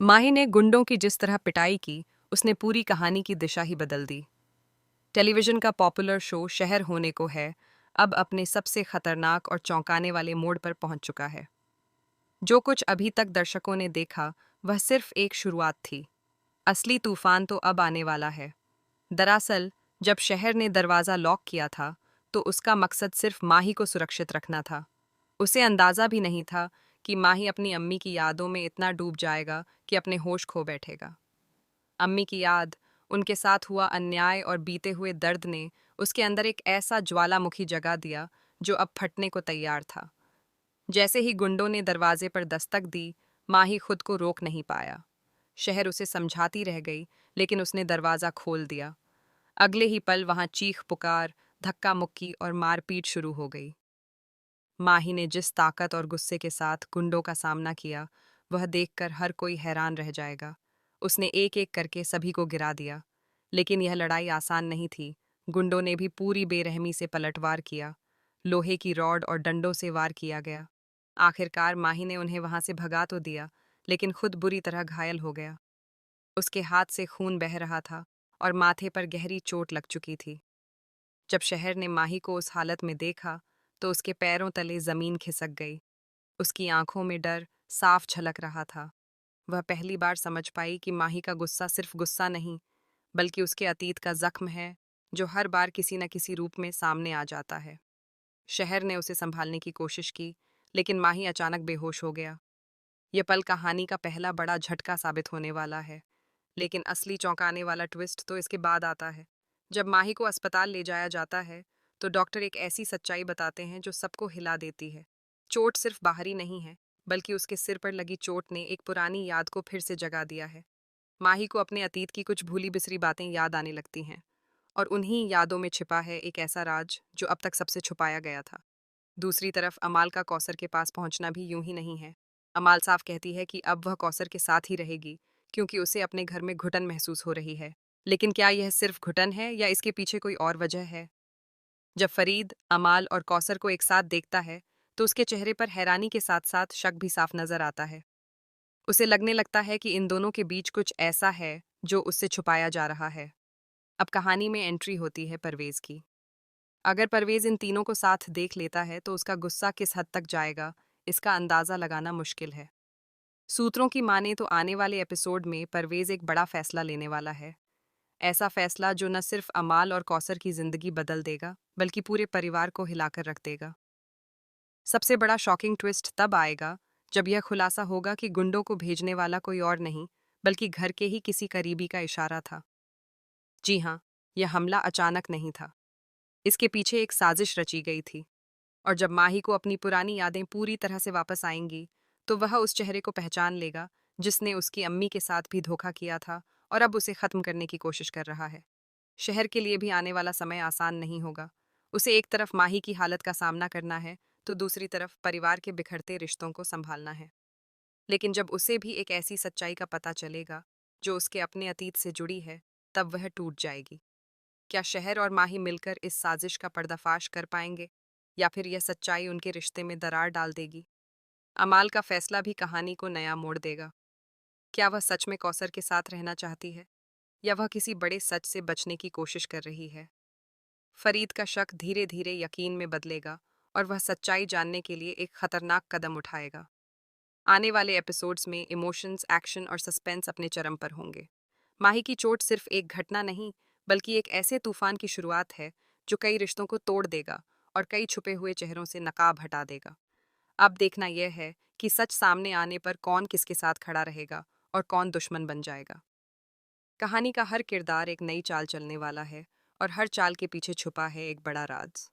माही ने गुंडों की जिस तरह पिटाई की, उसने पूरी कहानी की दिशा ही बदल दी। टेलीविजन का पॉपुलर शो शहर होने को है अब अपने सबसे खतरनाक और चौंकाने वाले मोड़ पर पहुंच चुका है। जो कुछ अभी तक दर्शकों ने देखा, वह सिर्फ एक शुरुआत थी। असली तूफान तो अब आने वाला है। दरअसल, जब शहर ने दरवाज़ा लॉक किया था, तो उसका मकसद सिर्फ माही को सुरक्षित रखना था। उसे अंदाज़ा भी नहीं था कि माही अपनी अम्मी की यादों में इतना डूब जाएगा कि अपने होश खो बैठेगा। अम्मी की याद, उनके साथ हुआ अन्याय और बीते हुए दर्द ने उसके अंदर एक ऐसा ज्वालामुखी जगा दिया जो अब फटने को तैयार था। जैसे ही गुंडों ने दरवाजे पर दस्तक दी, माही खुद को रोक नहीं पाया। शहर उसे समझाती रह गई, लेकिन उसने दरवाज़ा खोल दिया। अगले ही पल वहां चीख पुकार, धक्का मुक्की और मारपीट शुरू हो गई। माही ने जिस ताकत और गुस्से के साथ गुंडों का सामना किया, वह देखकर हर कोई हैरान रह जाएगा। उसने एक एक करके सभी को गिरा दिया। लेकिन यह लड़ाई आसान नहीं थी। गुंडों ने भी पूरी बेरहमी से पलटवार किया। लोहे की रॉड और डंडों से वार किया गया। आखिरकार माही ने उन्हें वहां से भगा तो दिया, लेकिन खुद बुरी तरह घायल हो गया। उसके हाथ से खून बह रहा था और माथे पर गहरी चोट लग चुकी थी। जब शहर ने माही को उस हालत में देखा, तो उसके पैरों तले जमीन खिसक गई। उसकी आंखों में डर साफ झलक रहा था। वह पहली बार समझ पाई कि माही का गुस्सा सिर्फ गुस्सा नहीं, बल्कि उसके अतीत का जख्म है, जो हर बार किसी न किसी रूप में सामने आ जाता है। शहर ने उसे संभालने की कोशिश की, लेकिन माही अचानक बेहोश हो गया। यह पल कहानी का पहला बड़ा झटका साबित होने वाला है। लेकिन असली चौंकाने वाला ट्विस्ट तो इसके बाद आता है। जब माही को अस्पताल ले जाया जाता है, तो डॉक्टर एक ऐसी सच्चाई बताते हैं जो सबको हिला देती है। चोट सिर्फ बाहरी नहीं है, बल्कि उसके सिर पर लगी चोट ने एक पुरानी याद को फिर से जगा दिया है। माही को अपने अतीत की कुछ भूली बिसरी बातें याद आने लगती हैं, और उन्हीं यादों में छिपा है एक ऐसा राज जो अब तक सबसे छुपाया गया था। दूसरी तरफ अमाल का कौसर के पास पहुंचना भी यूं ही नहीं है। अमाल साफ कहती है कि अब वह कौसर के साथ ही रहेगी, क्योंकि उसे अपने घर में घुटन महसूस हो रही है। लेकिन क्या यह सिर्फ घुटन है या इसके पीछे कोई और वजह है? जब फरीद, अमाल और कौसर को एक साथ देखता है, तो उसके चेहरे पर हैरानी के साथ साथ शक भी साफ नजर आता है। उसे लगने लगता है कि इन दोनों के बीच कुछ ऐसा है जो उससे छुपाया जा रहा है। अब कहानी में एंट्री होती है परवेज की। अगर परवेज इन तीनों को साथ देख लेता है, तो उसका गुस्सा किस हद तक जाएगा, इसका अंदाजा लगाना मुश्किल है। सूत्रों की माने तो आने वाले एपिसोड में परवेज एक बड़ा फैसला लेने वाला है। ऐसा फैसला जो न सिर्फ अमाल और कौसर की जिंदगी बदल देगा, बल्कि पूरे परिवार को हिलाकर रख देगा। सबसे बड़ा शॉकिंग ट्विस्ट तब आएगा, जब यह खुलासा होगा कि गुंडों को भेजने वाला कोई और नहीं, बल्कि घर के ही किसी करीबी का इशारा था। जी हाँ, यह हमला अचानक नहीं था। इसके पीछे एक साजिश रची गई थी। और जब माही को अपनी पुरानी यादें पूरी तरह से वापस आएंगी, तो वह उस चेहरे को पहचान लेगा जिसने उसकी अम्मी के साथ भी धोखा किया था और अब उसे खत्म करने की कोशिश कर रहा है। शहर के लिए भी आने वाला समय आसान नहीं होगा। उसे एक तरफ माही की हालत का सामना करना है, तो दूसरी तरफ परिवार के बिखरते रिश्तों को संभालना है। लेकिन जब उसे भी एक ऐसी सच्चाई का पता चलेगा जो उसके अपने अतीत से जुड़ी है, तब वह टूट जाएगी। क्या शहर और माही मिलकर इस साजिश का पर्दाफाश कर पाएंगे, या फिर यह सच्चाई उनके रिश्ते में दरार डाल देगी? अमाल का फैसला भी कहानी को नया मोड़ देगा। क्या वह सच में कौसर के साथ रहना चाहती है, या वह किसी बड़े सच से बचने की कोशिश कर रही है? फरीद का शक धीरे धीरे यकीन में बदलेगा, और वह सच्चाई जानने के लिए एक खतरनाक कदम उठाएगा। आने वाले एपिसोड्स में इमोशंस, एक्शन और सस्पेंस अपने चरम पर होंगे। माही की चोट सिर्फ एक घटना नहीं, बल्कि एक ऐसे तूफान की शुरुआत है जो कई रिश्तों को तोड़ देगा और कई छुपे हुए चेहरों से नकाब हटा देगा। अब देखना यह है कि सच सामने आने पर कौन किसके साथ खड़ा रहेगा और कौन दुश्मन बन जाएगा। कहानी का हर किरदार एक नई चाल चलने वाला है, और हर चाल के पीछे छुपा है एक बड़ा राज।